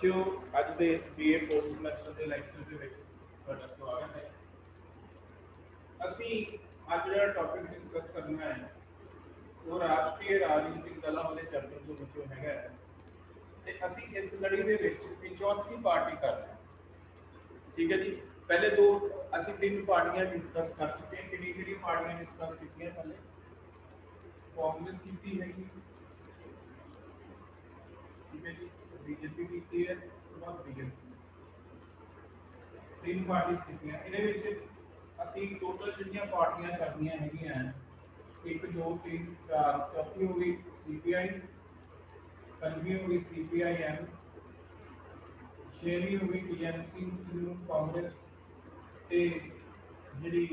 बच्चों अज के इस बीए पोस्ट समैसटर के लैक्चर के ਤੁਹਾਡਾ स्वागत है। ਅਸੀਂ ਅੱਜ ਜਿਹੜਾ ਟੌਪਿਕ ਡਿਸਕਸ ਕਰਨਾ ਹੈ ਉਹ ਰਾਸ਼ਟਰੀ ਰਾਜਨੀਤਿਕ ਦਲਾਂ ਵਾਲੇ ਚੈਪਟਰ ਤੋਂ ਵਿੱਚੋਂ ਹੈਗਾ ਹੈ ਤੇ ਅਸੀਂ ਇਸ ਲੜੀ ਦੇ ਵਿੱਚ ਇੱਕ ਚੌਥੀ ਪਾਰਟੀ ਕਰ ਰਹੇ ਹਾਂ। ठीक है जी, पहले दो ਅਸੀਂ तीन पार्टियां डिस्कस कर चुके हैं। किहड़ी किहड़ी पार्टियां डिस्कस कीतियां? पहले कांग्रेस की हैगी, ठीक है जी, बीजेपी की है, उसके बाद बीएसपी, तीन पार्टीज कीतियां। ਇਹਦੇ ਵਿੱਚ ਅਸੀਂ टोटल ਜਿਹੜੀਆਂ ਪਾਰਟੀਆਂ ਕਰਨੀਆਂ ਹੈਗੀਆਂ 1 2 3 4 चौथी हो गई सीपीआई, पंजवीं हो गई सीपीआईएम, छेवीं हो गई टीएमसी कांग्रेस ਤੇ ਜਿਹੜੀ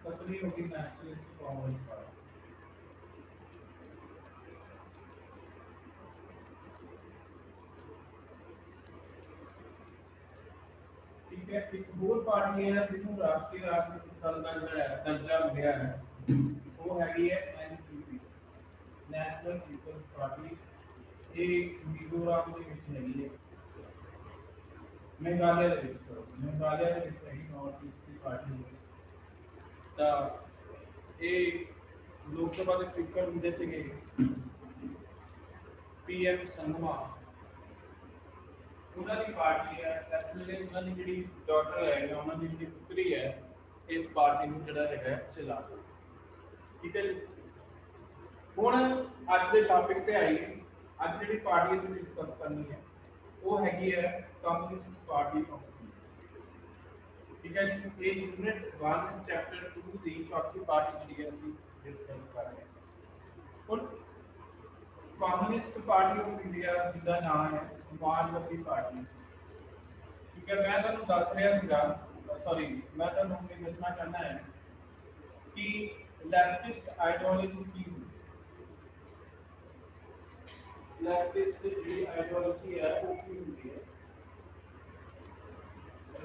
ਸੱਤਵੀਂ ਹੋ ਗਈ ਨੈਸ਼ਨਲਿਸਟ ਕਾਂਗਰਸ ਪਾਰਟੀ। ठीक है, एक होर पार्टी है जिन्होंने राष्ट्रीय राजनीतिक दल का जो दर्जा मिला है वो हैगी है एनपीपी, नेशनल पीपल्स पार्टी। ये मिजोरम के विच हैगी है, मेघालय के विच हैगी, नॉर्थ ईस्ट की पार्टी है। तो ये लोक सभा के स्पीकर होंगे सीगे पीएम संगमा, उन्होंने पार्टी है। इस वे उन्होंने जी डॉटर है, उन्होंने जी पुत्री है, इस पार्टी में जोड़ा है चला। ठीक है जी, हुण अज के टॉपिक पे आइए। अज जी पार्टी डिस्कस करनी है वो हैगी है कम्युनिस्ट पार्टी ऑफ इंडिया। ठीक है जी, ये यूनिट 1 चैप्टर 2 की चौथी पार्टी जी असीं डिस्कस कर रहे हैं। हुण कम्युनिस्ट पार्टी ऑफ इंडिया जिसका नाम है समाजवादी पार्टी। ठीक है, मैं तुहानूं दस रहा सीगा, सॉरी मैं तुहानूं ये दसना चाहना है कि लेफ्टिस्ट आइडियोलॉजी की लेफ्टिस्ट जी आइडियोलॉजी है वो की होती है,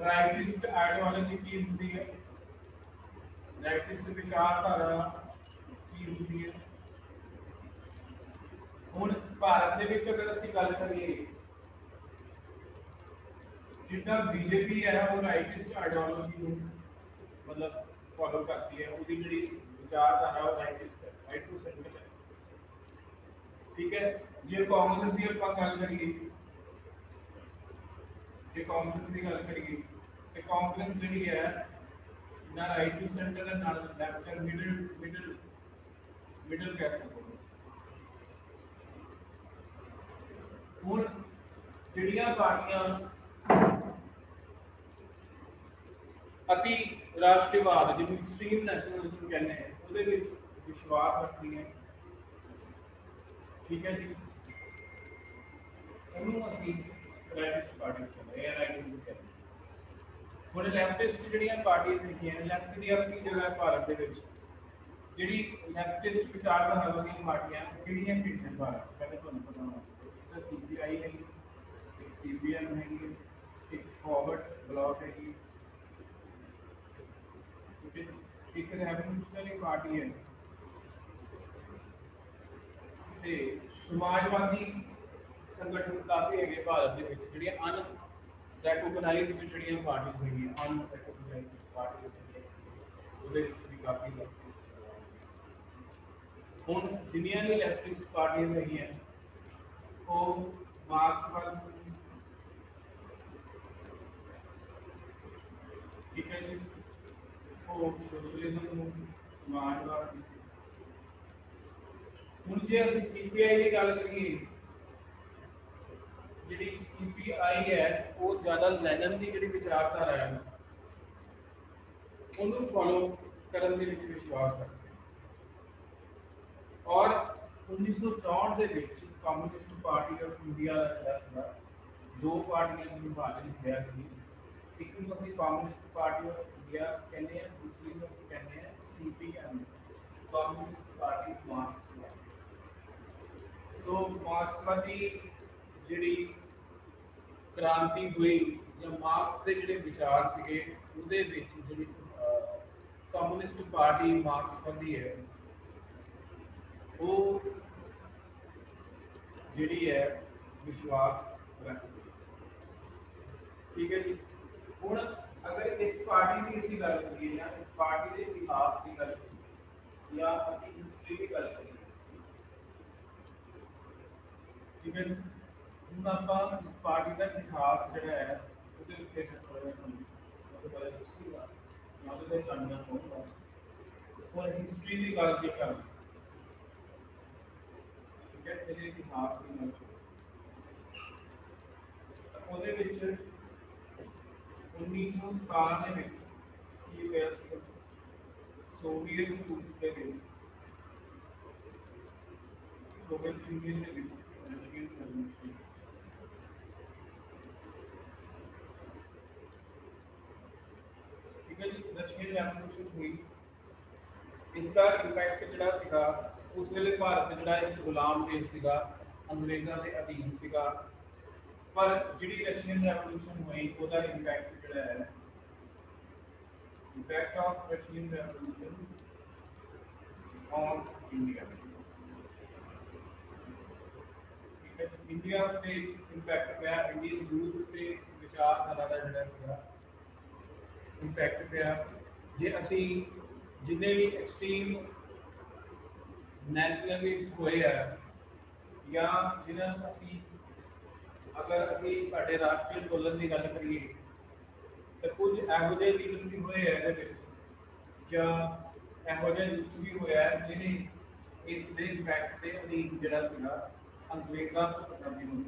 राइटिस्ट आइडियोलॉजी की होती है, राइटिस्ट विचारधारा की होती है। ਹੁਣ ਭਾਰਤ ਦੇ ਵਿੱਚ ਅਗਰ ਅਸੀਂ ਗੱਲ ਕਰੀਏ ਜਿੱਦਾਂ ਬੀਜੇਪੀ ਹੈ ਉਹ ਰਾਈਟਿਸਟ ਆਈਡੀਓਲੋਜੀ ਨੂੰ ਮਤਲਬ ਫੋਲੋ ਕਰਦੀ ਹੈ, ਉਹਦੀ ਜਿਹੜੀ ਵਿਚਾਰਧਾਰਾ ਉਹ ਰਾਈਟਿਸਟ ਹੈ, ਰਾਈਟ ਟੂ ਸੈਂਟਰ ਹੈ। ਠੀਕ ਹੈ, ਜੇ ਕਾਂਗਰਸ ਦੀ ਆਪਾਂ ਗੱਲ ਕਰੀਏ, ਜੇ ਕਾਂਗਰਸ ਦੀ ਗੱਲ ਕਰੀਏ ਤੇ ਕਾਂਗਰਸ ਜਿਹੜੀ ਹੈ ਨਾ ਰਾਈਟ ਟੂ ਸੈਂਟਰ ਹੈ ਨਾਲ ਲੈਫਟ ਹੈ, ਮਿਡਲ ਕਹਿ ਸਕਦੇ। ਹੁਣ ਜਿਹੜੀਆਂ ਪਾਰਟੀਆਂ अति राष्ट्रवाद जिन्होंने एक्सट्रीम नैशनलिज्म कहते हैं उसके विश्वास रखती है। ठीक है जी, उन्होंने असी राइटिस्ट पार्टी कहते हैं, राइटिस्ट कहते हैं। हुण लैफ्टिस्ट जिहड़ियां पार्टीज लिखियां, लैफ्ट की अपनी जगह भारत के जिहड़ी लैफ्टिस्ट विचारधारा वाली पार्टियां किहड़ियां किहड़ियां भारत पहले तुहानूं पता होना, सीपीआई हैगी, एक सीपीएम हैगी, एक फॉरवर्ड ब्लॉक हैगी, एक रेवोल्यूशनरी पार्टी है ते समाजवादी संगठन काफ़ी है भारत के जी अनरैकोगनाइज जी पार्टीज है, अनरैकोगनाइज पार्टी भी काफ़ी है। हुण जिन्नियां भी लैफ्टिस्ट पार्टीज है वो मार्क्सवादी, ठीक है जी, सोशलिज्म, समाजवाद। हुण जे असीं सीपीआई की गल करिए, जिहड़ी सीपीआई है वो ज़्यादा लैनन की जिहड़ी विचारधारा है उन्होंने फॉलो करने के विच विश्वास करते हैं। और 1964 के विच कम्युनिस्ट पार्टी ऑफ इंडिया का जिहड़ा दो पार्टियां में विभाजन होया सी, एक नूं असीं कम्युनिस्ट पार्टी ऑफ इंडिया कहते हैं, दूसरी को कहते हैं सीपीएम, कम्युनिस्ट पार्टी मार्क्सवादी। तो मार्क्सवादी जिहड़ी क्रांति हुई या मार्क्स के जिहड़े विचार सीगे उहदे विच जिहड़ी कम्युनिस्ट पार्टी मार्क्सवादी है वो जिहड़ी है विश्वास रखती है। ठीक है जी। हुण अगर इस पार्टी की असीं गल करिए या इस पार्टी के इतिहास की गल करिए या असीं हिस्टरी की गल करिए, ठीक है जी। हुण आपां इस पार्टी का इतिहास जिहड़ा है उहदे उत्ते थोड़ा जिहा तुहानूं ਉਹਦੇ ਬਾਰੇ ਦੱਸੂਗਾ ਜਾਂ ਉਹਦੇ ਬਾਰੇ ਜਾਣਨਾ ਚਾਹੂੰਗਾ। और हिस्ट्री की गल जे कर, ठीक है, ਇਹਦੇ इतिहास की गल ਉਹਦੇ ਵਿੱਚ 1917 ਦੇ ਵਿੱਚ ਕੀ ਹੋਇਆ ਸੀ, सोवियत यूनियन के विरुद्ध, सोवियत यूनियन के विरुद्ध रशियन रेवोल्यूशन, ठीक है जी, रशियन रेवोल्यूशन हुई। इसका इंपैक्ट जिहड़ा सीगा उस वेले भारत जिहड़ा एक गुलाम देश सीगा, अंग्रेज़ां दे अधीन सीगा। पर जिहड़ी रशियन रेवोल्यूशन हुई ਉਹਦਾ इंपैक्ट जिहड़ा है, impact of Russian revolution on India, ठीक है, इंडिया पे इंपैक्ट पिया, इंडियन यूथ पे विचारधारा का जिहड़ा सीगा इंपैक्ट पिया। जे असीं जिन्ने भी एक्सट्रीम नैशनलिस्ट होए है या जिन्हां असीं अगर असीं साडे राष्ट्रीय अंदोलन की गल करिए तो कुछ ਇਹੋ ਜਿਹੇ ਲੀਡਰ भी होए है ਇਹਦੇ ਵਿੱਚ ਜਾਂ ਇਹੋ ਜਿਹਾ ਯੂਥ ਵੀ ਹੋਇਆ ਹੈ ਜਿਹਨੇ ਇਸ ਦੇ ਇੰਪੈਕਟ ਦੇ ਅਧੀਨ ਜਿਹੜਾ ਸੀਗਾ ਅੰਗਰੇਜ਼ਾਂ ਤੋਂ ਆਜ਼ਾਦੀ ਨੂੰ,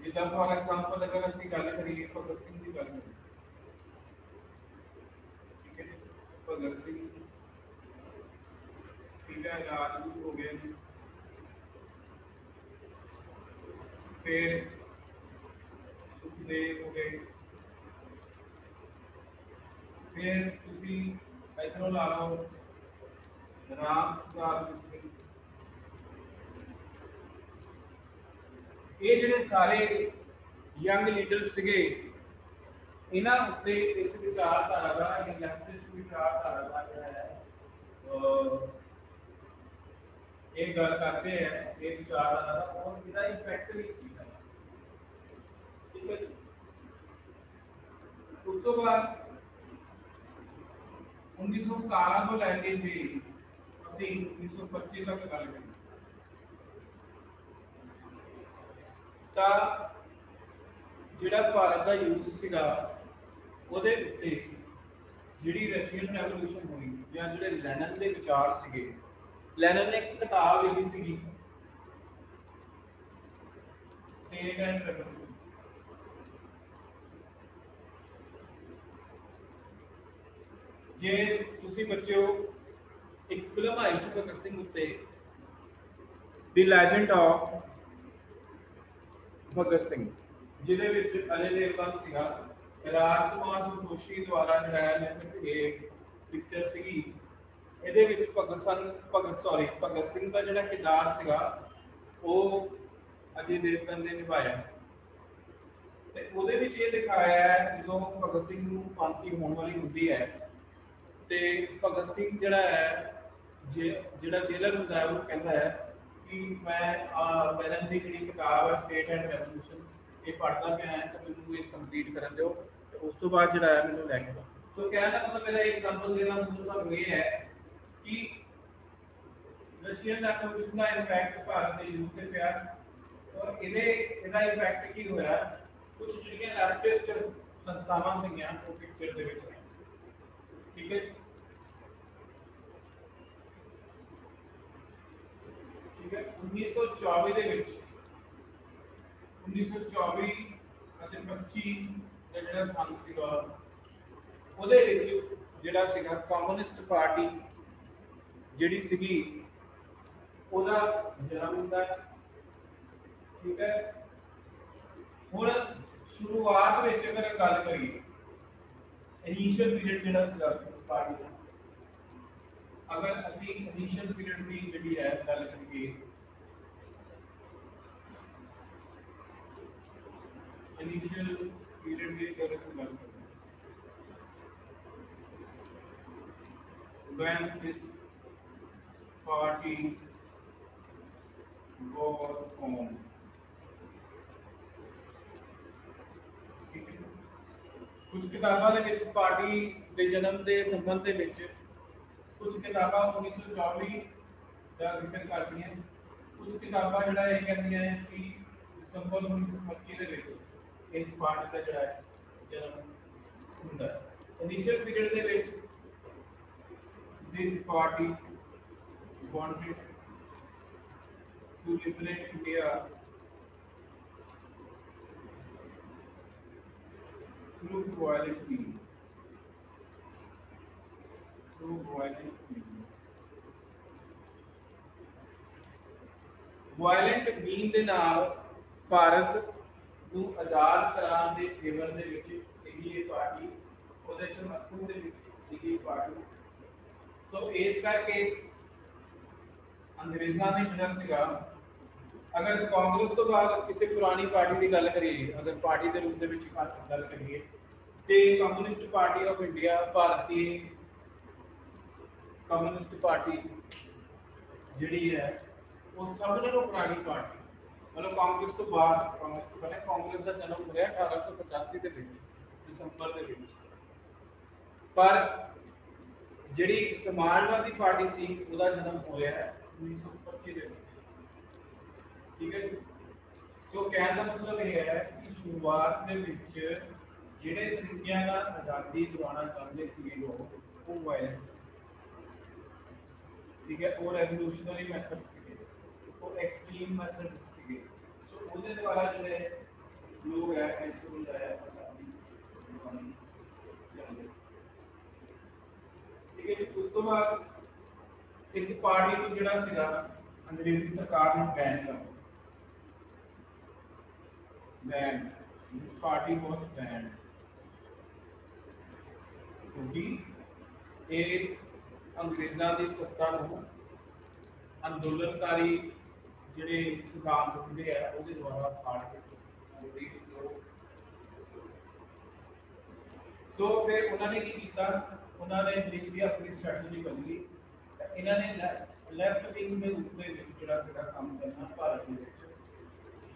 ਜਿੱਦਾਂ ਫॉर एग्जांपल अगर ਅਸੀਂ ਗੱਲ ਕਰੀਏ ਭਗਤ ਸਿੰਘ ਦੀ ਗੱਲ ਕਰੀਏ, ठीक है जी, भगत सिंह ठीक है, राजगुरु हो गए जी, फिर सुखदेव हो गए, फिर तुसी इधरों ला लो राम प्रसाद बिस्मिल, ये जिहड़े सारे यंग लीडर सीगे इन्हां उत्ते इस विचारधारा का या लेफ्टिस्ट विचारधारा का जिहड़ा है ये गल करते हैं, ये विचारधारा का और इसका इंपैक्ट भी सीगा, ठीक है जी। उस तो बाद 1917 ਤੋਂ ਲੈ ਕੇ ਜੀ ਅਸੀਂ 1925 ਤੱਕ ਗੱਲ ਕਰੀਏ ਤਾਂ ਜਿਹੜਾ ਭਾਰਤ ਦਾ ਯੂਥ ਸੀਗਾ ਉਹਦੇ ਉੱਤੇ ਜਿਹੜੀ ਰਸ਼ੀਅਨ ਰੈਵੋਲੂਸ਼ਨ ਹੋਈ ਜਾਂ ਜਿਹੜੇ ਲੈਨਨ ਦੇ ਵਿਚਾਰ ਸੀਗੇ, ਲੈਨਨ ਨੇ ਇੱਕ ਕਿਤਾਬ ਲਿਖੀ ਸੀਗੀ ਸਟੇਟ ਐਂਡ ਰੈਵੋਲੂਸ਼ਨ, जे तुसी बच्चों एक फिल्म आई थी भगत सिंह उत्ते the legend of Bhagat Singh, जिहदे विच अजय देवगन सीगा, राजकुमार संतोषी द्वारा जिहड़ा निर्मित ये पिक्चर सीगी। इहदे विच भगत सिंह दा जिहड़ा किरदार सीगा वो अजय देवगन ने निभाया ते उहदे विच ये दिखाया है जदों भगत सिंह नूं फांसी होण वाली हुंदी है ते भगत सिंह जिहड़ा है जिहड़ा जेलर हुंदा है वो कहता है कि मैं लेनन की जिहड़ी किताब है स्टेट एंड रेवोल्यूशन ये पढ़ता पिया है तो मैनूं ये कंप्लीट करन दिओ ते उस तो बाद जिहड़ा है मैनूं लैके दो। तो कहने का मतलब मेरा एग्जांपल देना मतलब ये है कि रशियन रेवोल्यूशन का इंपैक्ट भारत के यूथ पे पिया और इहदा इंपैक्ट की होया कुछ जिहड़ियां लेफ्टिस्ट संस्थावां सीगियां वो पिक्चर दे विच, ठीक है, ठीक है। 1924 ਦੇ ਵਿੱਚ 1924 ਅਤੇ 25 ਦਾ ਜਿਹੜਾ ਸੰਨ ਸੀਗਾ ਉਹਦੇ ਵਿੱਚ ਜਿਹੜਾ ਸੀਗਾ ਕਮਿਊਨਿਸਟ ਪਾਰਟੀ ਜਿਹੜੀ ਸੀਗੀ ਉਹਦਾ ਜਨਮ ਹੁੰਦਾ, ਠੀਕ ਹੈ। ਹੁਣ ਸ਼ੁਰੂਆਤ ਵਿੱਚ ਅਗਰ ਗੱਲ ਕਰੀਏ इनिशियल पीरियड जिहड़ा सीगा इस पार्टी का, अगर असीं इनिशियल पीरियड की जिहड़ी है गल करिए, इनिशियल पीरियड की अगर असीं गल करिए when this party was formed, ठीक है, कुछ किताबों के विच पार्टी के जन्म के संबंध के विच कुछ किताबां 1924 का जिक्र करती हैं, कुछ किताबां जिहड़ा ये कहंदियां हैं कि दिसंबर 1925 के विच इस पार्टी का जिहड़ा जन्म हुंदा है। इनिशियल पीरियड के which this party wanted to liberate India through violent means. Through violent means. Violent mean ਦੇ ਨਾਲ ਭਾਰਤ ਨੂੰ ਆਜ਼ਾਦ ਕਰਾਉਣ ਦੇ ਫੇਵਰ ਦੇ ਵਿੱਚ ਸੀਗੀ ਇਹ ਪਾਰਟੀ, ਉਹਦੇ ਸਮਰਥਨ ਦੇ ਵਿੱਚ ਸੀਗੀ ਪਾਰਟੀ। तो इस करके अंग्रेज़ों ने ਜਿਹੜਾ ਸੀਗਾ, अगर कांग्रेस तो बाद किसी पुरानी पार्टी की गल करिए, अगर पार्टी के रूप में गल करिए तो कम्यूनिस्ट पार्टी ऑफ इंडिया, भारतीय कम्यूनिस्ट पार्टी जिहड़ी है वो सब नालों पुरानी पार्टी, मतलब कांग्रेस तो बाद कांग्रेस का जन्म होया 1885 के दिसंबर के पर जिहड़ी समाजवादी पार्टी सी उसका जन्म होया है 1925 के। ठीक है जी। सो कहने का मतलब यह है कि शुरुआत के विच जिहड़े तरीके नाल आज़ादी दिलाना चाहते थे लोग वो वायलेंट, ठीक है, वो रेवोल्यूशनरी मैथड सीगे, वो एक्सट्रीम मैथड सीगे। सो उसके द्वारा जिहड़े लोग है इसको है आज़ादी दिलानी चाहते। ठीक है जी। उस तो बाद इस पार्टी को जिहड़ा सीगा अंग्रेजी सरकार ने बैन कर दिया। Ban, this party was ban क्योंकि ये अंग्रेज़ों की सत्ता को अंदोलनकारी जिहड़े सिद्धांत होंदे है उसके द्वारा फाड़ के तो फिर उन्होंने की किया, उन्होंने देखी अपनी स्ट्रैटेजी बदली, इन्होंने लैफ्ट विंग के रूप में जिहड़ा सीगा काम करना भारत के विच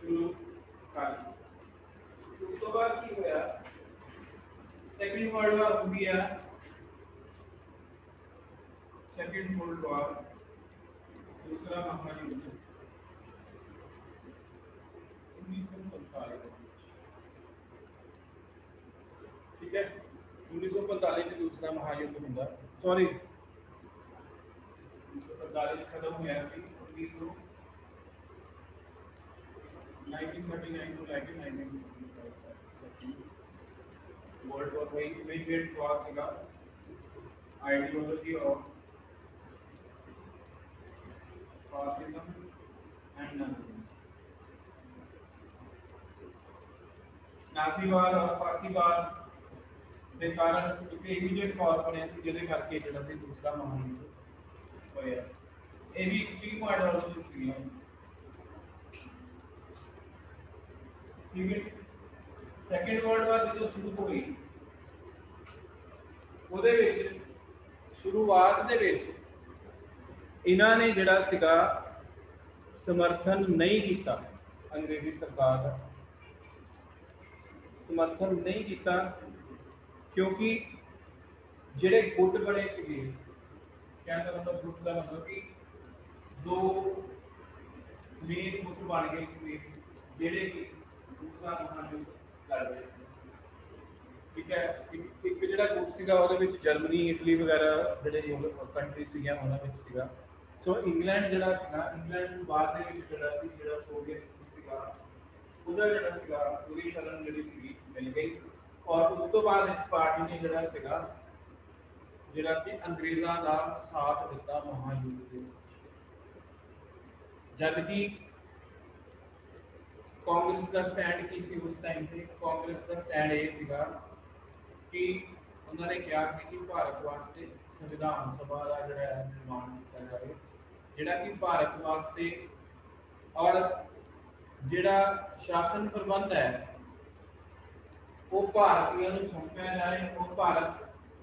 शुरू कर दिया। उस तो बाद की होया, सेकंड वर्ल्ड वार हो गया, सेकंड वर्ल्ड वार, दूसरा महायुद्ध 1945। ठीक है, 1945 में दूसरा महायुद्ध होता, सॉरी 1945 खत्म होया सी 1939 to 1945 वर्ल्ड वॉर वही वेट वॉर सीगा, आइडियोलॉजी ऑफ फासिज्म एंड नाज़िज्म, नाज़ीवाद और फासीवाद के कारण एक इमीडिएट कॉज बनया सी जिहदे करके जिहड़ा सी दूसरा महायुद्ध होया। ये भी एक्सट्रीम आइडियोलॉजी सी। ठीक है, सेकंड वर्ल्ड वार जो शुरू हुई ਉਹਦੇ ਵਿੱਚ शुरुआत ਦੇ ਵਿੱਚ ਇਹਨਾਂ ਨੇ ਜਿਹੜਾ ਸੀਗਾ समर्थन नहीं किया, अंग्रेजी सरकार का समर्थन नहीं किया क्योंकि ਜਿਹੜੇ गुट बने ਸੀਗੇ, कहने का मतलब गुट का मतलब कि दो मेन गुट बन गए थे ਜਿਹੜੇ कि दूसरा महायुद्ध लड़ रहे थे। ठीक है, एक ਜਿਹੜਾ गुट ਸੀਗਾ ਉਹਦੇ ਵਿੱਚ ਜਰਮਨੀ, ਇਟਲੀ ਵਗੈਰਾ ਜਿਹੜੇ ਕੰਟਰੀ ਸੀਗੀਆਂ ਉਹਨਾਂ ਵਿੱਚ ਸੀਗਾ। ਸੋ ਇੰਗਲੈਂਡ ਜਿਹੜਾ ਸੀਗਾ, ਇੰਗਲੈਂਡ ਨੂੰ ਬਾਅਦ ਦੇ ਵਿੱਚ ਜਿਹੜਾ ਸੋਵੀਅਤ ਸੀਗਾ ਉਹਦਾ ਜਿਹੜਾ ਸੀਗਾ ਪੂਰੀ ਸ਼ਰਨ ਜਿਹੜੀ ਸੀਗੀ ਮਿਲ ਗਈ ਔਰ ਉਸ ਤੋਂ ਬਾਅਦ ਇਸ ਪਾਰਟੀ ਨੇ ਜਿਹੜਾ ਸੀ ਅੰਗਰੇਜ਼ਾਂ ਦਾ ਸਾਥ ਦਿੱਤਾ ਮਹਾਯੁੱਧ ਦੇ ਵਿੱਚ। जद कि कांग्रेस का स्टैंड की सी उस टाइम पे, कांग्रेस का स्टैंड ये सीगा कि उन्होंने कहा कि भारत वास्ते संविधान सभा का जिहड़ा निर्माण किया जाए, जिहड़ा कि भारत वास्ते और जिहड़ा शासन प्रबंध है वो भारतीयों को सौंपया जाए, वो भारत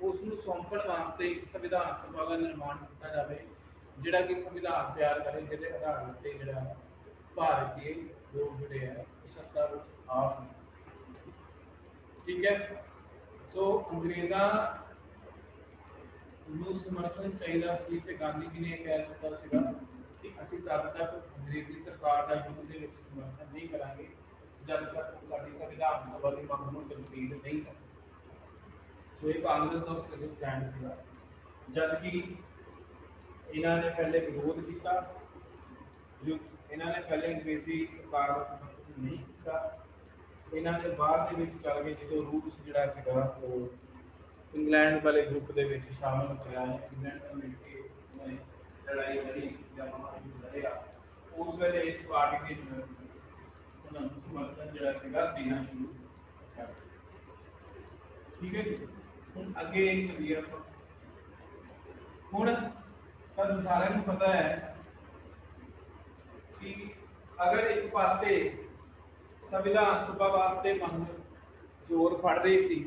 उसनूं सौंपण वास्ते संविधान सभा का निर्माण किया जाए जिहड़ा कि संविधान तैयार करे जिहदे आधार उत्ते जिहड़ा भारत के लोग जिहड़े है सत्ता विच आ सकें। ठीक है, ਸੋ ਅੰਗਰੇਜ਼ਾਂ ਨੂੰ ਸਮਰਥਨ ਚਾਹੀਦਾ ਸੀ ਤੇ ਗਾਂਧੀ ਜੀ ਨੇ ਕਹਿ ਦਿੱਤਾ ਸੀਗਾ ਕਿ ਅਸੀਂ ਤਦ ਤੱਕ ਅੰਗਰੇਜ਼ੀ ਸਰਕਾਰ ਦਾ ਯੁੱਧ ਦੇ ਵਿੱਚ ਸਮਰਥਨ ਨਹੀਂ ਕਰਾਂਗੇ ਜਦ ਤੱਕ ਸਾਡੀ ਸੰਵਿਧਾਨ ਸਭਾ ਦੀ ਮੰਗ ਨੂੰ ਕੰਸੀਡ ਨਹੀਂ ਕਰਦੇ। ਸੋ ਇਹ ਕਾਂਗਰਸ ਦਾ ਉਸ ਵੇਲੇ ਸਟੈਂਡ ਸੀਗਾ। ਜਦ ਕਿ ਇਹਨਾਂ ਨੇ ਪਹਿਲੇ ਵਿਰੋਧ ਕੀਤਾ, ਜੋ ਇਹਨਾਂ ਨੇ ਪਹਿਲੇ ਅੰਗਰੇਜ਼ੀ ਸਰਕਾਰ ਦਾ ਸਮਰਥਨ ਨਹੀਂ ਕੀਤਾ। ਇਹਨਾਂ ਦੇ ਬਾਅਦ ਦੇ ਵਿੱਚ ਚੱਲ ਗਏ ਜਦੋਂ ਰੂਸ ਜਿਹੜਾ ਸੀਗਾ ਉਹ ਇੰਗਲੈਂਡ ਵਾਲੇ ਗਰੁੱਪ ਦੇ ਵਿੱਚ ਸ਼ਾਮਲ ਹੋਇਆ ਹੈ। ਇੰਗਲੈਂਡ ਨਾਲ ਮਿਲ ਕੇ ਉਹਨੇ ਲੜਾਈ ਲੜੀ ਜਾਂ ਮਹਾਯੁੱਧ ਲੜਿਆ। ਉਸ ਵੇਲੇ ਇਸ ਪਾਰਟੀ ਦੇ ਉਹਨਾਂ ਨੂੰ ਸਮਰਥਨ ਜਿਹੜਾ ਸੀਗਾ ਦੇਣਾ ਸ਼ੁਰੂ ਕਰ ਦਿੱਤਾ। ਠੀਕ ਹੈ ਜੀ। ਹੁਣ ਅੱਗੇ ਚੱਲੀਏ ਆਪਾਂ। ਹੁਣ ਤੁਹਾਨੂੰ ਸਾਰਿਆਂ ਨੂੰ ਪਤਾ ਹੈ ਕਿ ਅਗਰ ਇੱਕ ਪਾਸੇ ਸੰਵਿਧਾਨ ਸਭਾ ਵਾਸਤੇ ਮੰਗ ਜ਼ੋਰ ਫੜ ਰਹੀ ਸੀ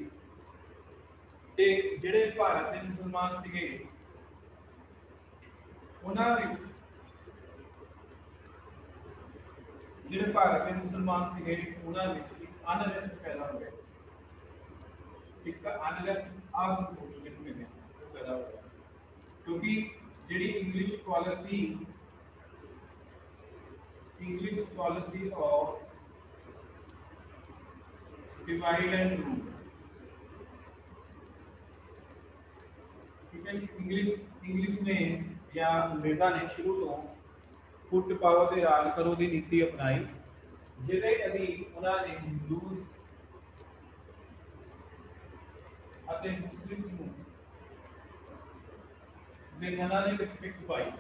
ਤੇ ਜਿਹੜੇ ਭਾਰਤ ਦੇ ਮੁਸਲਮਾਨ ਸੀਗੇ ਉਹਨਾਂ ਵਿੱਚ ਜਿਹੜੇ ਭਾਰਤ ਦੇ ਮੁਸਲਮਾਨ ਸੀਗੇ ਉਹਨਾਂ ਵਿੱਚ ਇੱਕ ਅਨਰੈਸਟ ਪੈਦਾ ਹੋ ਗਿਆ। ਇੱਕ ਅਨਰੈਸਟ ਅਸੰਤੋਸ਼ ਜਿਹਨੂੰ ਪੈਦਾ ਹੋ ਗਿਆ ਕਿਉਂਕਿ ਜਿਹੜੀ English policy of divide and rule, ठीक है। इंग्लिश ने या अंग्रेजा ने शुरू तो फुट पावर के राज करो की नीति अपनाई जिहदे अधीन उन्होंने हिंदूज ਅਤੇ ਮੁਸਲਿਮ ਨੂੰ ਵਿਗਿਆਨਾਂ ਦੇ ਵਿੱਚ ਫਿੱਕ ਪਾਈ,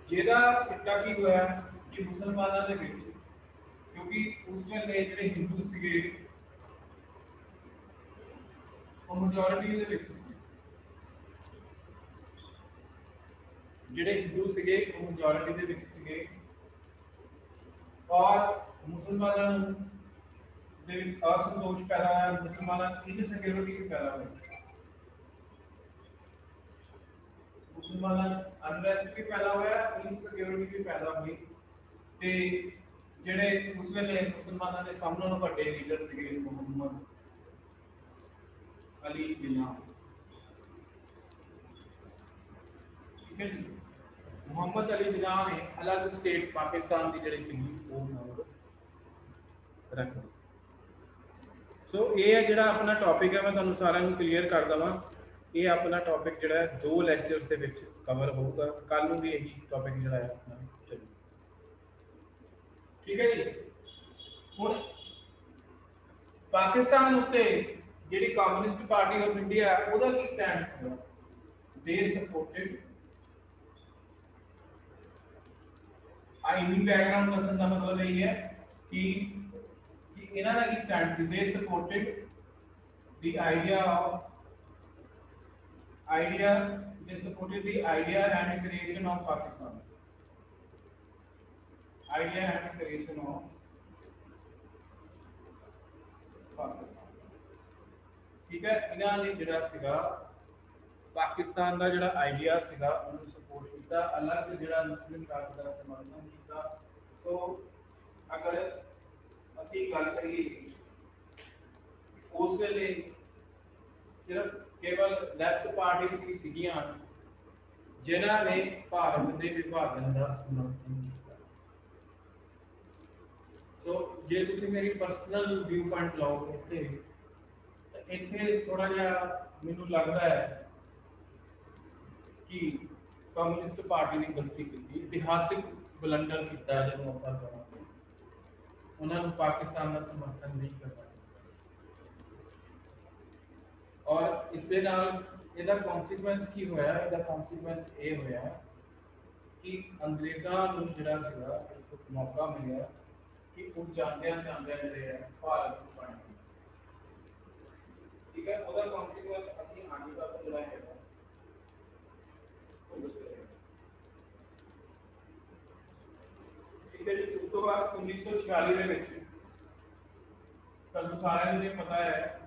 ਜਿਹਦਾ ਸਿੱਟਾ ਕੀ ਹੋਇਆ ਕਿ ਮੁਸਲਮਾਨਾਂ ਦੇ ਵਿੱਚ, क्योंकि उस वेले ਜਿਹੜੇ ਹਿੰਦੂ ਸੀਗੇ ਉਹ ਮੈਜੋਰਿਟੀ ਦੇ ਵਿੱਚ ਸੀ, ਜਿਹੜੇ ਹਿੰਦੂ ਸੀਗੇ ਉਹ ਮੈਜੋਰਿਟੀ ਦੇ ਵਿੱਚ ਸੀਗੇ ਔਰ ਮੁਸਲਮਾਨਾਂ ਨੂੰ ਦੇ ਵਿੱਚ ਅਸੰਤੋਸ਼ ਪੈਦਾ ਹੋਇਆ। ਮੁਸਲਮਾਨਾਂ ਦੀ ਇਨਸਿਕਿਉਰਿਟੀ ਵੀ ਪੈਦਾ ਹੋਈ, ਮੁਸਲਮਾਨਾਂ ਅਨਰੈਸਟ ਵੀ ਪੈਦਾ ਹੋਇਆ, ਇਨਸਿਕਿਉਰਿਟੀ ਵੀ ਪੈਦਾ ਹੋਈ। ਤੇ ਜਿਹੜੇ ਉਸ ਵੇਲੇ ਮੁਸਲਮਾਨਾਂ ਦੇ ਸਾਹਮਣੇ ਨੂੰ ਵੱਡੇ ਲੀਡਰ ਸੀਗੇ ਮੁਹੰਮਦ ਅਲੀ ਜਿਨਾਹ, ਠੀਕ ਹੈ ਜੀ। ਮੁਹੰਮਦ ਅਲੀ ਜਿਨਾਹ ਨੇ ਅਲੱਗ ਸਟੇਟ ਪਾਕਿਸਤਾਨ ਦੀ ਜਿਹੜੀ ਸੀ ਉਹ ਨਾਲ ਰੱਖੀ। ਸੋ ਇਹ ਹੈ ਜਿਹੜਾ ਆਪਣਾ ਟੌਪਿਕ ਹੈ, ਮੈਂ ਤੁਹਾਨੂੰ ਸਾਰਿਆਂ ਨੂੰ ਕਲੀਅਰ ਕਰ ਦਵਾਂ। ਇਹ ਆਪਣਾ ਟੌਪਿਕ ਜਿਹੜਾ ਹੈ 2 ਲੈਕਚਰਸ ਦੇ ਵਿੱਚ ਕਵਰ ਹੋਊਗਾ। ਕੱਲ ਨੂੰ ਵੀ ਇਹੀ ਟੌਪਿਕ ਜਿਹੜਾ ਹੈ ਆਪਣਾ ਚੱਲੂ, ਠੀਕ ਹੈ ਜੀ। ਹੁਣ ਪਾਕਿਸਤਾਨ ਉੱਤੇ ਜਿਹੜੀ ਕਮਿਊਨਿਸਟ ਪਾਰਟੀ ਆਫ ਇੰਡੀਆ ਉਹਦਾ ਕੀ ਸਟੈਂਡ ਸੀਗਾ? ਦੇ ਸਪੋਰਟਡ ਆਈਨੀ ਬੈਕਗ੍ਰਾਉਂਡ ਦੱਸਣ ਦਾ ਮਤਲਬ ਇਹ ਹੈ ਕਿ ਇਹਨਾਂ ਦਾ ਕੀ ਸਟੈਂਡ ਸੀ? ਦੇ supported the they supported the idea and creation of Pakistan, idea and creation of Pakistan, ठीक है। ਇਹਨਾਂ ਨੇ ਜਿਹੜਾ ਸੀਗਾ ਪਾਕਿਸਤਾਨ ਦਾ ਜਿਹੜਾ ਆਈਡੀਆ ਸੀਗਾ ਉਹਨੂੰ ਸਪੋਰਟ ਕੀਤਾ, ਅਲੱਗ ਜਿਹੜਾ ਮੁਸਲਿਮ ਕਾਰਜ ਦਾ ਸਮਰਥਨ ਕੀਤਾ। ਸੋ ਅਗਰ ਅਸੀਂ ਗੱਲ ਕਰੀਏ ਉਸ ਵੇਲੇ ਸਿਰਫ केवल लेफ्ट पार्टी सीगियां जिन्हां ने भारत के विभाजन का समर्थन किया। सो जे तुसीं मेरी पर्सनल व्यू पॉइंट लाओ इत्थे थोड़ा जिहा मैनूं लगदा है कि कम्युनिस्ट पार्टी ने गलती की, इतिहासिक ब्लंडर किया जिन्होंने आपां कहांगे, उन्हां नूं पाकिस्तान का समर्थन नहीं करना। और इस दे नाल ਇਹਦਾ ਕਨਸੀਕੁਐਂਸ ਕੀ ਹੋਇਆ? ਇਹਦਾ ਕਨਸੀਕੁਐਂਸ ਇਹ ਹੋਇਆ ਕਿ ਅੰਗਰੇਜ਼ਾਂ ਨੂੰ ਜਿਹੜਾ ਸੀਗਾ ਇੱਕ ਮੌਕਾ ਮਿਲਿਆ ਕਿ ਉਹ ਜਾਂਦਿਆਂ ਜਿਹੜੇ ਹੈ ਭਾਰਤ ਨੂੰ ਬਣ ਗਏ, ਠੀਕ ਹੈ। ਉਹਦਾ ਕਨਸੀਕੁਐਂਸ ਅਸੀਂ ਆगे ਤੱਕ ਜਿਹੜਾ ਹੈਗਾ ਉਹ ਦੱਸਾਂਗੇ, ਠੀਕ ਹੈ ਜੀ। ਉਸ ਤੋਂ ਬਾਅਦ 1946 ਦੇ ਵਿੱਚ ਤੁਹਾਨੂੰ ਸਾਰਿਆਂ ਨੂੰ ਇਹ ਪਤਾ ਹੈ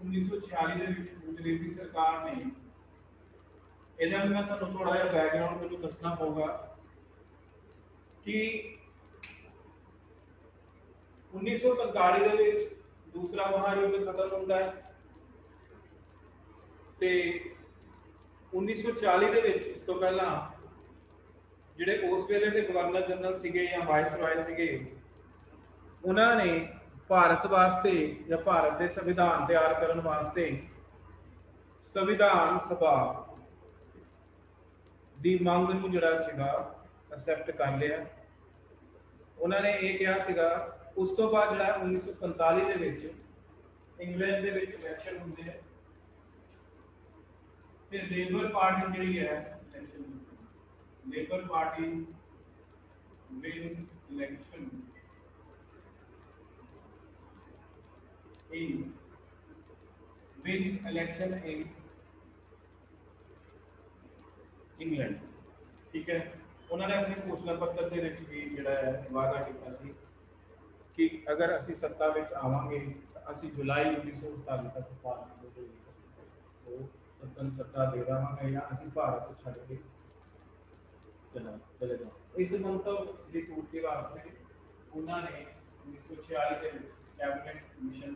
1946 ਦੇ ਵਿੱਚ ਅੰਗਰੇਜ਼ੀ ਸਰਕਾਰ ਨੇ, ਇਹਦਾ ਮੈਂ ਤੁਹਾਨੂੰ ਥੋੜਾ ਜਿਹਾ ਬੈਕਗ੍ਰਾਉਂਡ ਮੈਨੂੰ ਦੱਸਣਾ ਪਊਗਾ ਕਿ 1945 ਦੇ ਵਿੱਚ दूसरा महायुद्ध खत्म होता है ਤੇ 1940 ਦੇ ਵਿੱਚ ਇਸ ਤੋਂ ਪਹਿਲਾਂ ਜਿਹੜੇ ਉਸ ਵੇਲੇ ਦੇ ਗਵਰਨਰ ਜਨਰਲ ਸੀਗੇ ਜਾਂ ਵਾਇਸਰਾਏ ਸੀਗੇ ਉਹਨਾਂ ਨੇ ਭਾਰਤ ਵਾਸਤੇ ਜਾਂ ਭਾਰਤ ਦੇ ਸੰਵਿਧਾਨ ਤਿਆਰ ਕਰਨ ਵਾਸਤੇ ਸੰਵਿਧਾਨ ਸਭਾ ਦੀ ਮੰਗ ਨੂੰ ਜਿਹੜਾ ਸੀਗਾ ਐਕਸੈਪਟ ਕਰ ਲਿਆ। ਉਹਨਾਂ ਨੇ ਇਹ ਕਿਹਾ ਸੀਗਾ। ਉਸ ਤੋਂ ਬਾਅਦ ਜਿਹੜਾ 1945 ਦੇ ਵਿੱਚ ਇੰਗਲੈਂਡ ਦੇ ਵਿੱਚ ਇਲੈਕਸ਼ਨ ਹੁੰਦੇ ਆ ਤੇ ਲੇਬਰ ਪਾਰਟੀ ਜਿਹੜੀ ਹੈ election labour party wins election in England. ਠੀਕ ਹੈ, ਉਹਨਾਂ ਨੇ ਆਪਣੇ ਘੋਸ਼ਣਾ ਪੱਤਰ ਦੇ ਵਿੱਚ ਵੀ ਜਿਹੜਾ ਹੈ ਵਾਅਦਾ ਕੀਤਾ ਸੀ ਕਿ ਅਗਰ ਅਸੀਂ ਸੱਤਾ ਵਿੱਚ ਆਵਾਂਗੇ ਤਾਂ ਅਸੀਂ ਜੁਲਾਈ 1947 ਤੱਕ ਭਾਰਤ ਨੂੰ ਉਹ ਸੁਤੰਤਰਤਾ ਦੇ ਦੇਵਾਂਗੇ ਜਾਂ ਅਸੀਂ ਭਾਰਤ ਛੱਡ ਕੇ ਚਲੇ ਜਾਓ। ਇਸ ਮੰਤਵ ਦੀ ਪੂਰਤੀ ਵਾਸਤੇ ਉਹਨਾਂ ਨੇ 1946 ਦੇ ਵਿੱਚ ਕੈਬਨਿਟ ਕਮਿਸ਼ਨ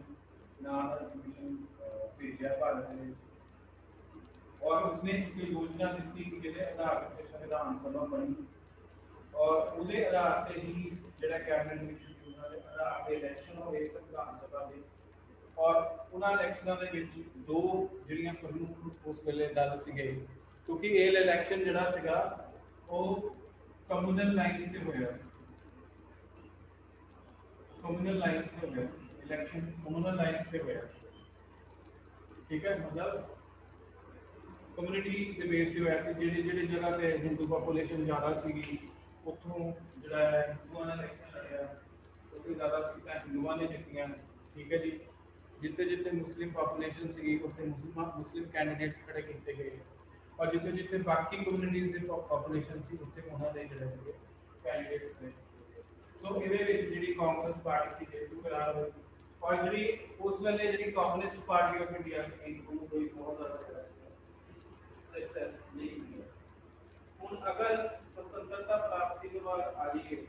नाम का कमीशन भेजा भारत ने और उसने एक योजना दी कि जिहदे आधार पर संविधान सभा बनी और उसके आधार से ही जिहड़ा कैबिनेट कमीशन योजना के आधार पे इलेक्शन होए संविधान सभा के और उन्हां इलेक्शनां दे विच दो जिहड़ियां प्रमुख उस वेले दल सीगे क्योंकि ये इलेक्शन जिहड़ा सीगा ਉਹ कम्यूनल लाइन से होया कम्यूनल लाइन से होया इलेक्शन कम्यूनल लाइन से होया। ठीक है, मतलब कम्युनिटी के बेस पे होया कि जेड़ी जगह पे हिंदू पॉपुलेशन ज़्यादा सी उत्थों जिहड़ा है हिंदुआं ने इलेक्शन लड़िया क्योंकि ज़्यादा सीटां हिंदुआं ने जित्तियां। ठीक है जी, जिथे जिथे मुस्लिम पॉपुलेशन सी उत्थे मुस्लिम कैंडिडेट्स खड़े किए गए और जिथे जिथे बाकी कम्युनिटीज़ की पॉपुलेशन सी उत्थे उन्होंने जिहड़े कैंडिडेट्स ने सो इहदे विच जिहड़ी कांग्रेस पार्टी सी जेतू करार होई और जिहड़ी उस वेले जिहड़ी कम्युनिस्ट पार्टी ऑफ इंडिया सी उन्होंने कोई बहुत ज़्यादा सक्सेस नहीं हुई। हुण अगर स्वतंत्रता प्राप्ति के बाद आ जाइए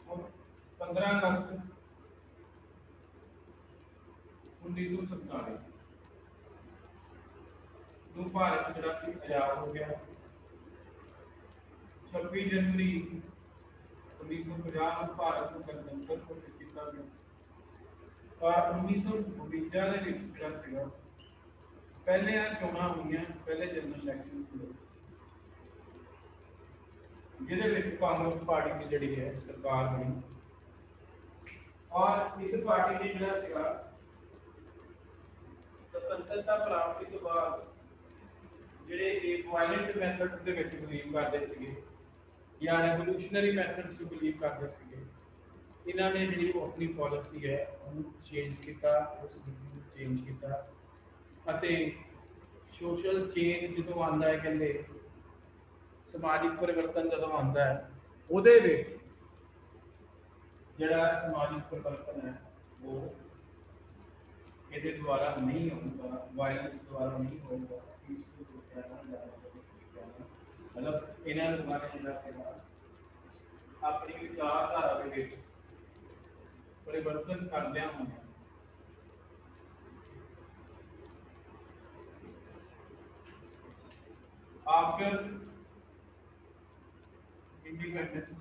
हुण 15 अगस्त 1947 ਨੂੰ ਭਾਰਤ ਜਿਹੜਾ ਸੀ ਆਜ਼ਾਦ ਹੋ ਗਿਆ। 26 जनवरी 1950 ਨੂੰ ਭਾਰਤ ਨੂੰ ਗਣਤੰਤਰ ਘੋਸ਼ਿਤ ਕੀਤਾ ਗਿਆ और 1952 ਦੇ ਵਿੱਚ ਜਿਹੜਾ ਸੀਗਾ ਪਹਿਲੀਆਂ ਚੋਣਾਂ ਹੋਈਆਂ ਪਹਿਲੇ ਜਨਰਲ ਇਲੈਕਸ਼ਨ ਹੋਏ ਜਿਹਦੇ ਵਿੱਚ ਕਾਂਗਰਸ ਪਾਰਟੀ ਦੀ ਜਿਹੜੀ ਹੈ ਸਰਕਾਰ ਬਣੀ और इस पार्टी ने ਜਿਹੜਾ ਸੀਗਾ स्वतंत्रता प्राप्ति ਤੋਂ ਬਾਅਦ ਜਿਹੜੇ ਇਹ ਵਾਇਲੈਂਟ ਮੈਥਡਸ ਦੇ ਵਿੱਚ ਬਿਲੀਵ ਕਰਦੇ ਸੀਗੇ ਜਾਂ ਰੈਵੋਲੂਸ਼ਨਰੀ ਮੈਥਡਸ ਨੂੰ ਬਿਲੀਵ ਕਰਦੇ ਸੀਗੇ ਇਹਨਾਂ ਨੇ ਜਿਹੜੀ ਆਪਣੀ ਪਾਲਿਸੀ ਹੈ ਉਹਨੂੰ ਚੇਂਜ ਕੀਤਾ ਉਸ ਨੂੰ ਚੇਂਜ ਕੀਤਾ ਅਤੇ ਸੋਸ਼ਲ ਚੇਂਜ ਜਦੋਂ ਆਉਂਦਾ ਹੈ ਕਹਿੰਦੇ ਸਮਾਜਿਕ ਪਰਿਵਰਤਨ ਜਦੋਂ ਆਉਂਦਾ ਹੈ ਉਹਦੇ ਵਿੱਚ ਜਿਹੜਾ ਸਮਾਜਿਕ ਪਰਿਵਰਤਨ ਹੈ ਉਹ ਇਹਦੇ ਦੁਆਰਾ ਨਹੀਂ ਹੋਊਗਾ ਵਾਇਲੈਂਸ ਦੁਆਰਾ ਨਹੀਂ ਹੋਊਗਾ मतलब इन्होंने दुबारा जिला अपनी विचारधारा के परिवर्तन करदे होने after independence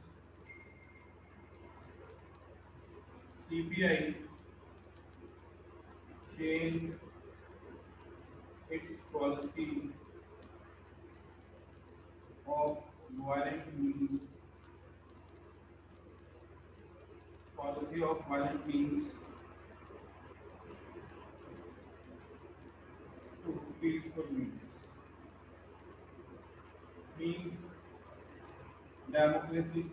CPI changed its policy of violent means to peaceful means democracy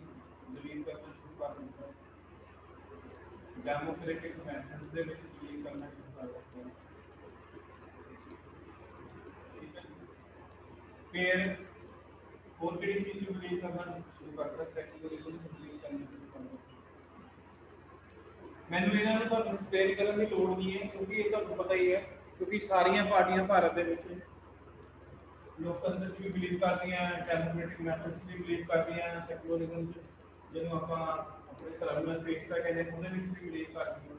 believe करना शुरू कर दिया डेमोक्रेटिक मेथड्स ਦੇ ਵਿੱਚ believe करना शुरू कर दिया। फिर और किसी चीज को बिलीव करना शुरू करता है सेक्युलरिज्म को बिलीव करना शुरू करता मैंने ਇਹਨਾਂ ਨੂੰ ਤਾਂ ਐਕਸਪਲੇਨ ਕਰਨ ਦੀ ਲੋੜ ਨਹੀਂ ਹੈ ਕਿਉਂਕਿ ਇਹ ਤੁਹਾਨੂੰ ਪਤਾ ਹੀ ਹੈ ਕਿਉਂਕਿ ਸਾਰੀਆਂ ਪਾਰਟੀਆਂ ਭਾਰਤ ਦੇ ਵਿੱਚ ਲੋਕਤੰਤਰ ਚ ਵੀ ਬਿਲੀਵ ਕਰਦੀਆਂ ਡੈਮੋਕ੍ਰੈਟਿਕ ਮੈਥਡਸ ਵੀ ਬਿਲੀਵ ਕਰਦੀਆਂ ਸੈਕੂਲਰਿਜ਼ਮ ਚ ਜਿਹਨੂੰ ਆਪਾਂ ਆਪਣੇ ਧਰਮ ਨਾਲ ਪੇਸ਼ਤਾ ਕਹਿੰਦੇ ਉਹਦੇ ਵਿੱਚ ਵੀ ਬਿਲੀਵ ਕਰਦੀਆਂ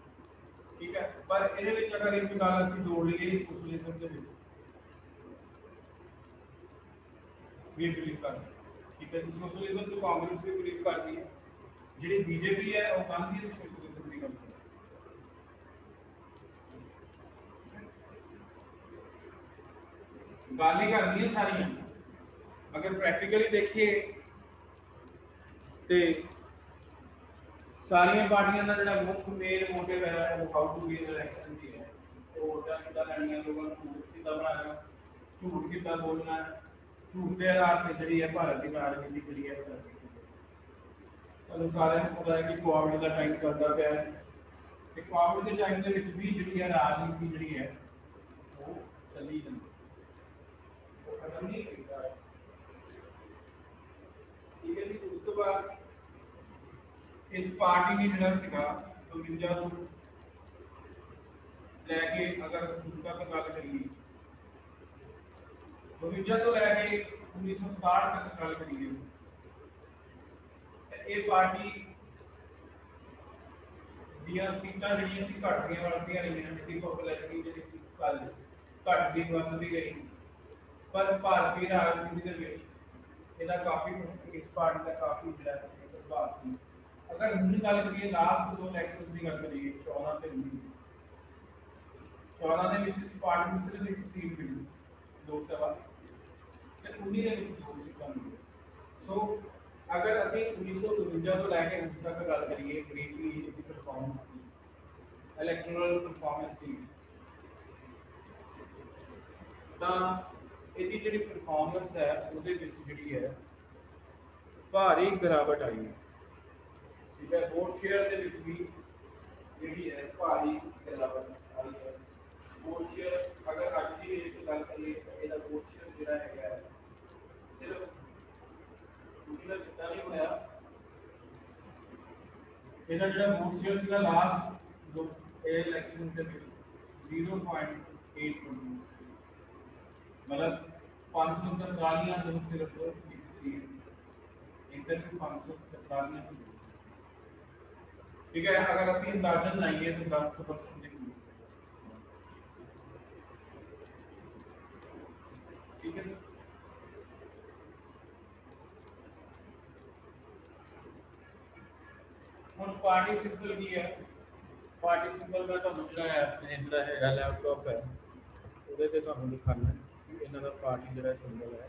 ठीक है। पर ये अगर एक गल असं जोड़ लीए सोशलिज्म के भी बिलीव करते, ठीक है। सोशलिज्म तो कांग्रेस भी बिलीव करती है, जी बीजेपी है वो गांधी है सोशलिज्म की गल गल ही करनी है सारिया। अगर प्रैक्टिकली देखिए तो सारिया पार्टियां का जो मुख्य मेन मोटिव है वो हाउ टू विन इलेक्शन की है, तो वोटा कि लैनिया लोगों को झूठ कि बनाना, झूठ कि बोलना, झूठ के आधार पर जी है भारत की राजनीति जी है। तुम सारे पता है कि कोविड का टाइम चलता पाया है, कोविड के टाइम के भी जी है राजनीति जी है वो चली जाती, वो खत्म नहीं होता है। ठीक है जी। उस तो बाद इस पार्टी ने जरा सीगा 52 ਤੋਂ ਲੈ ਕੇ अगर ਹੁਣ तक गल करिए 52 ਤੋਂ ਲੈ ਕੇ 1967 तक गल करिए ये पार्टी दियां सीटां जिहड़ियां सी घटदियां वधदियां रहियां, जिहदी पॉपुलैरिटी जिहड़ी सी कल घटदी वधदी गई, पर भारतीय राजनीति दे विच इहदा काफ़ी इस पार्टी का काफ़ी जिहड़ा प्रभाव सी। अगर हुण गल करिए लास्ट दो इलैक्शन की गल करिए 14 ते 19 14 ਦੇ ਵਿੱਚ ਇਸ ਪਾਰਟੀ ਨੂੰ ਸਿਰਫ ਇੱਕ ਸੀਟ ਮਿਲੀ ਲੋਕ ਸਭਾ ਤੇ 19 ਦੇ ਵਿੱਚ ਦੋ ਸੀਟਾਂ ਮਿਲੀਆਂ। ਸੋ अगर ਅਸੀਂ 1952 ਤੋਂ ਲੈ ਕੇ ਹੁਣ ਤੱਕ ਗੱਲ ਕਰੀਏ ਬਰੀਫਲੀ ਇਹਦੀ ਪਰਫਾਰਮੈਂਸ ਦੀ, ਇਲੈਕਟੋਰਲ ਪਰਫਾਰਮੈਂਸ ਦੀ, ਤਾਂ ਇਹਦੀ ਜਿਹੜੀ ਪਰਫਾਰਮੈਂਸ ਹੈ ਉਹਦੇ ਵਿੱਚ ਜਿਹੜੀ ਹੈ ਭਾਰੀ ਗਿਰਾਵਟ ਆਈ ਹੈ। ਠੀਕ ਹੈ। ਵੋਟ ਸ਼ੇਅਰ ਦੇ ਵਿੱਚ ਵੀ ਜਿਹੜੀ ਹੈ ਭਾਰੀ ਗਿਰਾਵਟ ਆਈ ਹੈ। वोट शेयर अगर अज की गल करिए तो वोट शेयर जोड़ा है सिर्फ जितना नहीं होया, जो वोट शेयर था लास्ट जो इलैक्शन के 0.8%, मतलब 543 जो सिर्फ इधर भी 543। ठीक है। अगर असं अंदाजन लाइए तो 10% ठीक है। हम पार्टी सिंपल की है, पार्टी सिंपल मैं तुहानू जिहड़ा है अपने जिहड़ा है लैपटॉप है उहदे ते तुहानू दिखाना कि इन्हां दा पार्टी जिहड़ा सिंबल है।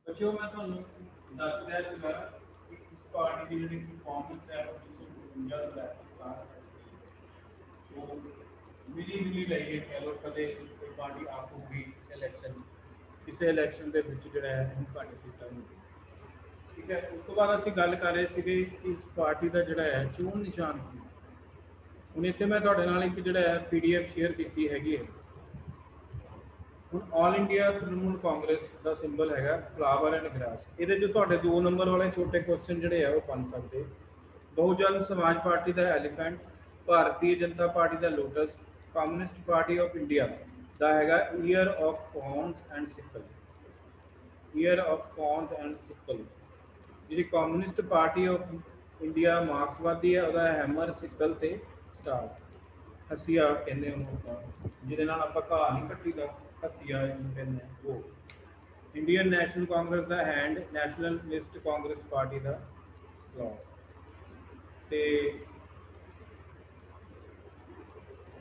बच्चों मैं तुहानू दस रहा सीगा कि इस पार्टी की जिहड़ी परफॉर्मेंस है 1952 तो लैके स्टार्ट वो मिली मिली लईए कह लो कदे कोई पार्टी आप होगी किसी इलैक्शन के जोड़ा है घट सीटा मिली। ठीक है। उस तो बाद असीं गल कर रहे थे कि इस पार्टी का जोड़ा है चोण निशान की हूँ इतने मैं तुहाडे नाल एक जोड़ा है PDF शेयर की हैगी है। ਹੁਣ ਆਲ ਇੰਡੀਆ ਤ੍ਰਿਣਮੂਲ ਕਾਂਗਰਸ ਦਾ ਸਿੰਬਲ ਹੈਗਾ ਫਲਾਵਰ ਐਂਡ ਗ੍ਰਾਸ। ਇਹਦੇ 'ਚ ਤੁਹਾਡੇ 2 ਨੰਬਰ ਵਾਲੇ ਛੋਟੇ ਕੁਐਸਚਨ ਜਿਹੜੇ ਆ ਉਹ ਬਣ ਸਕਦੇ। ਬਹੁਜਨ ਸਮਾਜ ਪਾਰਟੀ ਦਾ ਐਲੀਫੈਂਟ, ਭਾਰਤੀ ਜਨਤਾ ਪਾਰਟੀ ਦਾ lotus, communist party of India ਦਾ ਹੈਗਾ ear of corns and sickle. Ear of corns and sickle. ਜਿਹੜੀ ਕਮਿਊਨਿਸਟ ਪਾਰਟੀ ਆਫ ਇੰਡੀਆ ਮਾਰਕਸਵਾਦੀ ਹੈ ਉਹਦਾ ਹੈਮਰ ਸਿਕਲ ਤੇ ਸਟਾਰ। ਹਸੀਆ ਕਹਿੰਦੇ ਉਹਨੂੰ ਆਪਾਂ, ਜਿਹਦੇ ਨਾਲ ਆਪਾਂ ਘਾਹ ਨਹੀਂ ਕੱਟੀਦਾ, हसिया वो। इंडियन नैशनल कांग्रेस का हैंड, नैशनलिस्ट कांग्रेस पार्टी का लॉ ते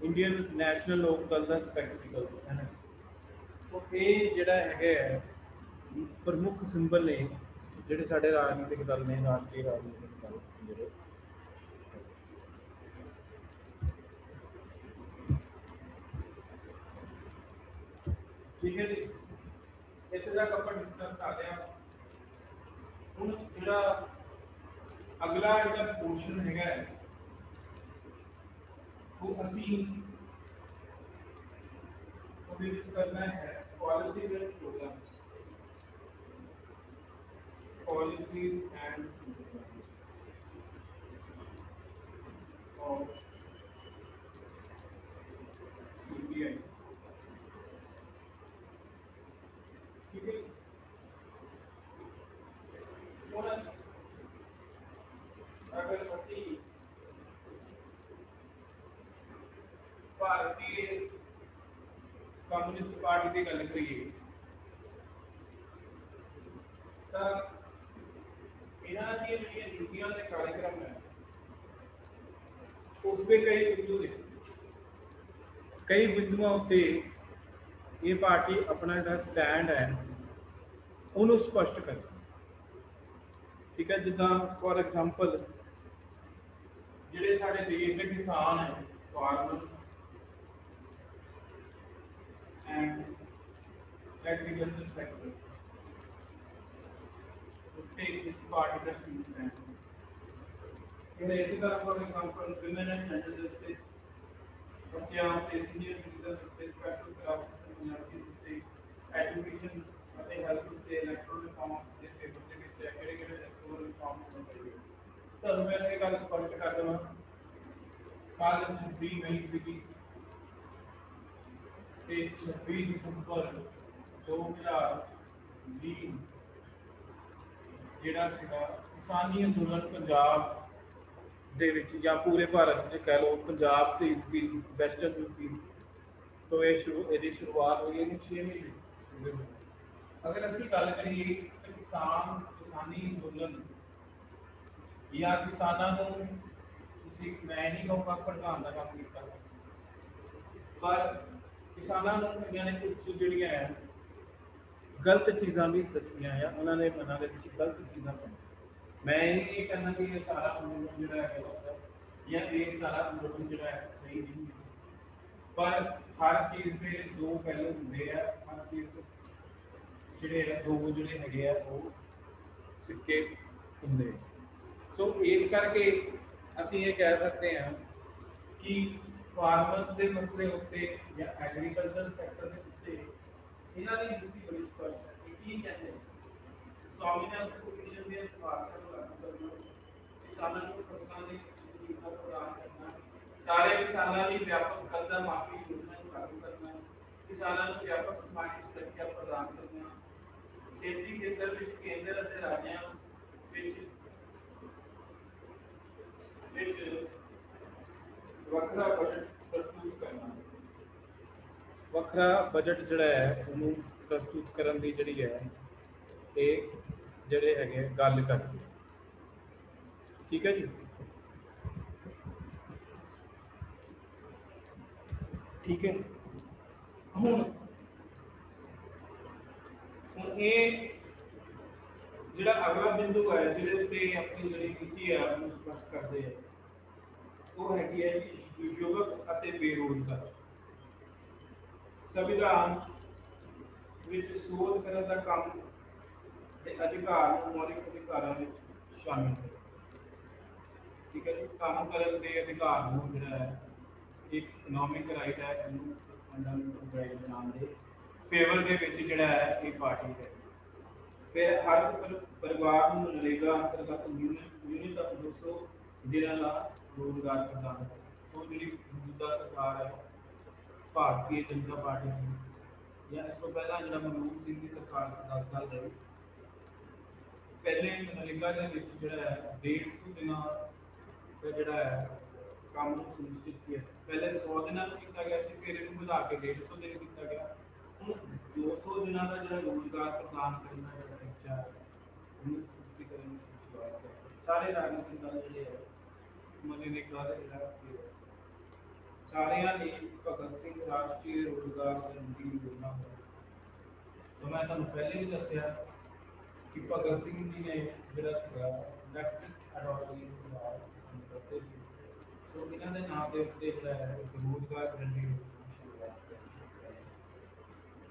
इंडियन नैशनल लोक दल का स्पैक्टिकल है ना। तो ये जोड़ा है प्रमुख सिंबल ने जोड़े साढ़े राजनीतिक दल ने, राष्ट्रीय राजनीतिक दल जोड़े। ठीक है जी, इत्थे तक ਆਪਾਂ डिस्कस कर लिया। ਹੁਣ ਜਿਹੜਾ अगला ਜਿਹੜਾ पोर्शन हैगा वो ਅਸੀਂ ਉਹਦੇ ਵਿੱਚ करना है policies and programmes. Policies and of CBI. ठीक है, ਹੁਣ अगर ਅਸੀਂ भारतीय कम्युनिस्ट पार्टी की गल करिए तो इन्हां दी जिहड़ियां नीतियां ते कार्यक्रम है उसके कई बिंदुओं उत्ते ये पार्टी अपना जो स्टैंड है उन्होंने स्पष्ट कर। ठीक है, जिदा फॉर एग्जाम्पल जिहड़े साडे देश के किसान है फार्मर एंड एग्रीकल्चर सेक्टर उत्ते इस पार्टी का की स्टैंड। फिर इसी तरह for example women and gender justice, बच्चों के सीनियर सिटीजन के स्पेशल क्लासेस माइनॉरिटीज के एजुकेशन ਅਤੇ ਹੈਲਥ ਤੇ ਇਲੈਕਟ੍ਰੋਨਿਕ ਰਿਫਾਰਮਸ ਦੇ ਖੇਤਰ ਦੇ ਵਿੱਚ ਕਿਹੜੇ-ਕਿਹੜੇ ਇਲੈਕਟ੍ਰੋਨਿਕ ਰਿਫਾਰਮਸ ਹੋਣੇ ਚਾਹੀਦੇ। ਤੁਹਾਨੂੰ ਮੈਂ ਇਹ ਗੱਲ ਸਪਸ਼ਟ ਕਰ ਦੇਵਾਂ, ਕੱਲ 26 ਮਈ ਸੀਗੀ ਤੇ 26 ਦਸੰਬਰ 2020 ਜਿਹੜਾ ਸੀਗਾ ਕਿਸਾਨੀ ਅੰਦੋਲਨ ਪੰਜਾਬ ਦੇ ਵਿੱਚ ਜਾਂ ਪੂਰੇ ਭਾਰਤ 'ਚ ਕਹਿ ਲਓ, ਪੰਜਾਬ ਤੇ ਯੂਪੀ ਵੈਸਟਰਨ ਯੂਪੀ ਤੋਂ ਇਹਦੀ ਸ਼ੁਰੂਆਤ ਹੋਈ ਹੈ 6 ਮਹੀਨੇ। अगर असं गल करिए तो किसानी अंदोलन या किसानों को मैं नहीं कहूँगा भड़काने का काम किया, पर किसानों को कई ने कुछ जड़ियाँ है गलत चीज़ा भी दसिया है, उन्होंने मना के गलत चीज़ा पाई। मैं ये कहना कि ये सारा अंदोलन जो है या ये सारा अंदोलन जो है सही नहीं है, पर हर चीज़ के दो पहलू होंगे है। हर चीज़ ਜਿਹੜੇ ਦੋ ਜਿਹੜੇ ਹੈਗੇ ਆ ਉਹ ਸਿੱਕੇ ਹੁੰਦੇ। ਸੋ ਇਸ ਕਰਕੇ ਅਸੀਂ ਇਹ ਕਹਿ ਸਕਦੇ ਹਾਂ ਕਿ ਫਾਰਮਰਸ ਦੇ ਮਸਲੇ ਉੱਤੇ ਜਾਂ ਐਗਰੀਕਲਚਰ ਸੈਕਟਰ ਦੇ ਉੱਤੇ ਇਹਨਾਂ ਦੀ ਨੀਤੀ ਬੜੀ ਸਪਸ਼ਟ ਹੈ। ਕੀ ਕਹਿੰਦੇ स्वामीनाथन कमीशन ਦੀਆਂ ਸਿਫਾਰਸ਼ਾਂ ਨੂੰ ਲਾਗੂ ਕਰਨਾ, ਕਿਸਾਨਾਂ ਨੂੰ ਫਸਲਾਂ ਦੀ ਸੁਰੱਖਿਆ ਪ੍ਰਦਾਨ ਕਰਨਾ, ਸਾਰੇ ਕਿਸਾਨਾਂ ਲਈ ਵਿਆਪਕ ਕਰਜ਼ਾ ਮਾਫੀ ਯੋਜਨਾ ਨੂੰ ਲਾਗੂ ਕਰਨਾ, ਕਿਸਾਨਾਂ ਨੂੰ ਵਿਆਪਕ ਸਮਾਜਿਕ ਸੁਰੱਖਿਆ ਪ੍ਰਦਾਨ ਕਰਨਾ, खेती क्षेत्र में केंद्र ਅਤੇ ਰਾਜਾਂ ਵਿੱਚ ਵੱਖਰਾ ਬਜਟ ਪ੍ਰਸਤੁਤ ਕਰਨਾ। ਵੱਖਰਾ ਬਜਟ ਜਿਹੜਾ ਹੈ ਉਹਨੂੰ ਪ੍ਰਸਤੁਤ ਕਰਨ ਦੀ ਜਿਹੜੀ ਹੈ ਇਹ ਜਿਹੜੇ ਹੈਗੇ ਗੱਲ ਕਰਦੇ। ਠੀਕ ਹੈ ਜੀ, ठीक है। ਹੁਣ ਇਹ ਜਿਹੜਾ ਅਗਲਾ ਬਿੰਦੂ ਹੈ ਜਿਹਦੇ ਉੱਤੇ ਆਪਣੀ ਜਿਹੜੀ ਨੀਤੀ ਹੈ ਉਹਨੂੰ ਸਪਸ਼ਟ ਕਰਦੇ ਆ ਉਹ ਹੈਗੀ ਹੈ ਯੁਵਕ ਅਤੇ ਬੇਰੋਜ਼ਗਾਰ। ਸੰਵਿਧਾਨ ਵਿੱਚ ਸੋਧ ਕਰਨ ਦਾ ਕੰਮ ਤੇ ਅਧਿਕਾਰ ਨੂੰ ਮੌਲਿਕ ਅਧਿਕਾਰਾਂ ਵਿੱਚ ਸ਼ਾਮਿਲ ਹੈ। ਠੀਕ ਹੈ ਜੀ, ਕੰਮ ਕਰਨ ਦੇ ਅਧਿਕਾਰ ਨੂੰ ਜਿਹੜਾ ਹੈ ਇੱਕ ਇਕਨੋਮਿਕ ਰਾਈਟ ਹੈ, ਇਹਨੂੰ ਫੰਡਾਮੈਂਟਲ ਰਾਈਟ ਨਾਮ ਦੇ फेवर के जोड़ा है ये पार्टी है। फिर हर परिवार को नरेगा अंतर्गत यूनिट ऑफ 200 दिनों का रोजगार प्रदान है। तो जी मौजूदा सरकार है भारतीय जनता पार्टी की या इस तो पहला जो मनमोहन सिंह की सरकार 10 साल रही, पहले नरेगा के जोड़ा है 150 दिन का जोड़ा है काम सुनिश्चित किया। पहले 100 दिनों किया गया, फिर इन्होंने बढ़ा के 150 दिन किया गया। 200 दिनों का जो रोजगार प्रदान करना जो टीचा सारे राजनीतिक दल जो है मनरेगा सारे भगत सिंह राष्ट्रीय रोजगार गारंटी योजना। तो मैं तुम पहले भी दसिया कि भगत सिंह जी ने जो लेफ्टिस्ट आइडियोलॉजी करते थे, तो इन्होंने नाम के उत्ते रोजगार गारंटी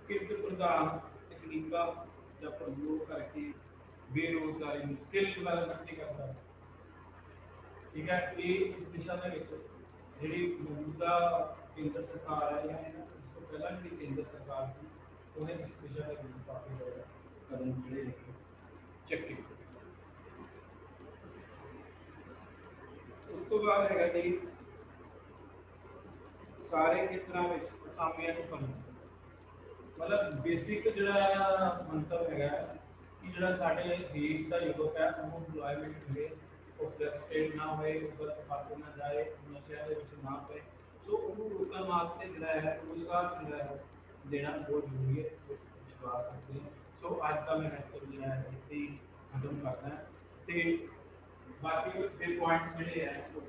ਕਿਰਤ ਪ੍ਰਧਾਨ ਤਕਨੀਕਾਂ ਦਾ ਪ੍ਰਯੋਗ ਕਰਕੇ ਬੇਰੁਜ਼ਗਾਰੀ ਨੂੰ ਸਕਿੱਲ ਡਿਵੈਲਪਮੈਂਟ ਨਹੀਂ ਕਰਦਾ। ਠੀਕ ਹੈ, ਇਹ ਇਸ ਦਿਸ਼ਾ ਦੇ ਵਿੱਚ ਜਿਹੜੀ ਮੌਜੂਦਾ ਕੇਂਦਰ ਸਰਕਾਰ ਹੈ ਜਾਂ ਇਸ ਤੋਂ ਪਹਿਲਾਂ ਜਿਹੜੀ ਕੇਂਦਰ ਸਰਕਾਰ ਸੀ ਉਹਨੇ ਇਸ ਦਿਸ਼ਾ ਦੇ ਵਿੱਚ ਕਾਫੀ ਕਦਮ ਜਿਹੜੇ ਚੱਕੇ। ਉਸ ਤੋਂ ਬਾਅਦ ਹੈਗਾ ਜੀ ਸਾਰੇ ਖੇਤਰਾਂ ਵਿੱਚ ਅਸਾਮੀਆਂ ਨੂੰ ਕਰਨਾ। ਮਤਲਬ ਬੇਸਿਕ ਜਿਹੜਾ ਮੰਤਵ ਹੈਗਾ ਕਿ ਜਿਹੜਾ ਸਾਡੇ ਦੇਸ਼ ਦਾ ਯੁਵਕ ਹੈ ਉਹਨੂੰ ਇੰਪਲੋਇਮੈਂਟ ਮਿਲੇ, ਉਹ ਫਰਸਟ੍ਰੇਟ ਨਾ ਹੋਏ, ਉਹ ਫਸ ਨਾ ਜਾਏ, ਨਸ਼ਿਆਂ ਦੇ ਵਿੱਚ ਨਾ ਪਏ। ਸੋ ਉਹਨੂੰ ਰੋਕਣ ਵਾਸਤੇ ਜਿਹੜਾ ਹੈ ਰੁਜ਼ਗਾਰ ਜਿਹੜਾ ਹੈ ਦੇਣਾ ਬਹੁਤ ਜ਼ਰੂਰੀ ਹੈ, ਵਿਸ਼ਵਾਸ ਰੱਖਦੇ ਹਾਂ। ਸੋ ਅੱਜ ਦਾ ਮੈਂ ਲੈਕਚਰ ਜਿਹੜਾ ਹੈ ਇੱਥੇ ਹੀ ਖਤਮ ਕਰਦਾ ਤੇ ਬਾਕੀ ਦੇ ਪੁਆਇੰਟਸ ਜਿਹੜੇ ਹੈ ਸੋ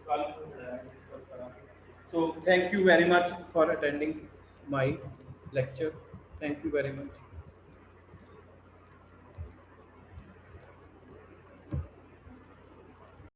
ਕੱਲ ਨੂੰ ਜਿਹੜਾ ਹੈ ਡਿਸਕਸ ਕਰਾਂਗੇ। So thank you very much for attending my lecture. Thank you very much.